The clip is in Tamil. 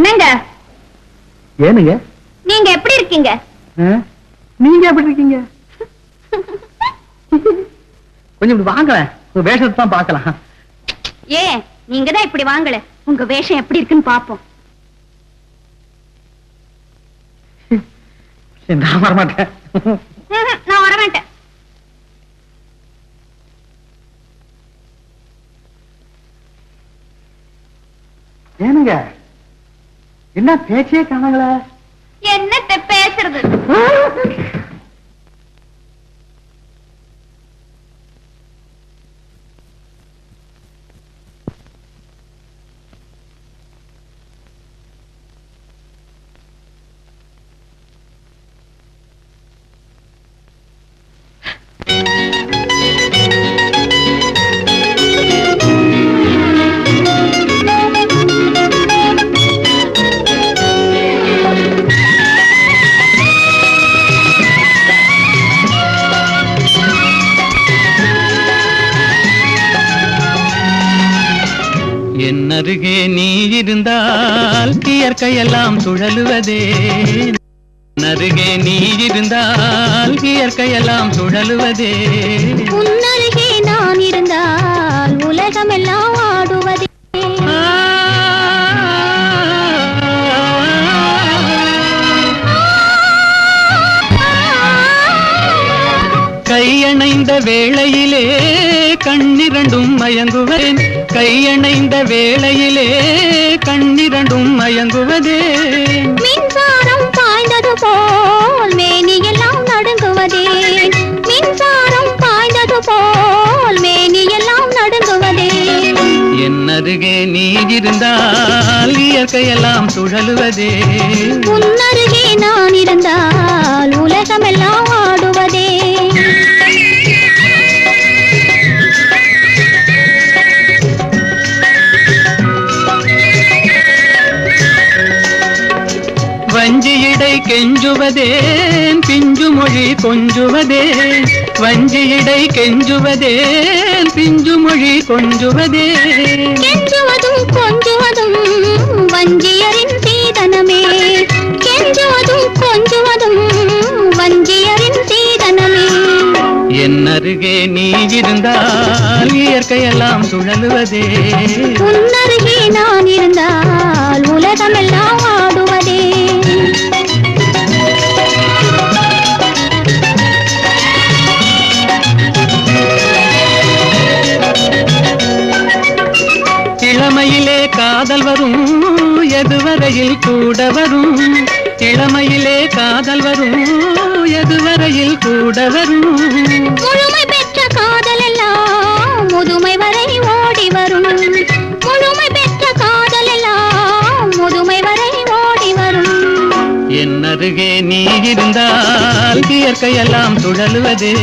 என்னங்க? ஏனுங்க? நீங்க எப்படி இருக்கீங்க? நீங்க எப்படி இருக்கீங்க? கொஞ்சம் வாங்கல, உங்க வேஷத்தை தான் பார்க்கலாம். ஏன் நீங்க தான் இப்படி வாங்கல, உங்க வேஷம் எப்படி இருக்குன்னு பாப்போம். நான் வரமாட்டேன். நான் வரமாட்டேன். ஏனுங்க, என்ன பேச்சே காணங்கள? என்னத்த பேசுறது? அருகே நீ இருந்தால் இயற்கையெல்லாம் சுழலுவதே. அருகே நீ இருந்தால் இயற்கையெல்லாம் சுழலுவதே. உன்னருகே நான் இருந்தால் உலகமெல்லாம் ஆடுவதே. கையணைந்த வேளையிலே கண்ணிரண்டும் மயங்குவேன். கையணைந்த வேளையிலே கண்ணிரண்டும் மயங்குவதே. மின்சாரம் பாய்ந்தது போல் மேனியெல்லாம் நடுங்குவதே. மின்சாரம் பாய்ந்தது போல் மேனியெல்லாம் நடுங்குவதே. என் அருகே நீ இருந்தால் இயற்கையெல்லாம் சுழலுவதே. உன்னருகே நான் இருந்தால் உலகமெல்லாம் ஆடுவதே. வஞ்சியிடை கெஞ்சுவதேன் பிஞ்சு மொழி கொஞ்சுவதே. வஞ்சியிடை கெஞ்சுவதேன் பிஞ்சு மொழி கொஞ்சுவதே. கெஞ்சுவதும் கொஞ்சுவதும் வஞ்சியரின் சீதனமே. கெஞ்சுவதும் கொஞ்சுவதும் வஞ்சியரின் சீதனமே. என் அருகே நீ இருந்தால் இயற்கையெல்லாம் சுழலுவதே. உன்னருகே நான் இருந்தால் உலகமெல்லாம் ஆடுவதே. இளமையிலே காதல் வரும் எதுவரையில் கூட வரும். இளமையிலே காதல் வரும் எதுவரையில் கூட வரும். முழுமை பெற்ற காதல் எல்லாம் முதுமை வரை ஓடி வரும். முழுமை பெற்ற காதல் எல்லாம் முதுமை வரை ஓடி வரும். என் அருகே நீ இருந்தால் இயற்கையெல்லாம் சுழலுவதே.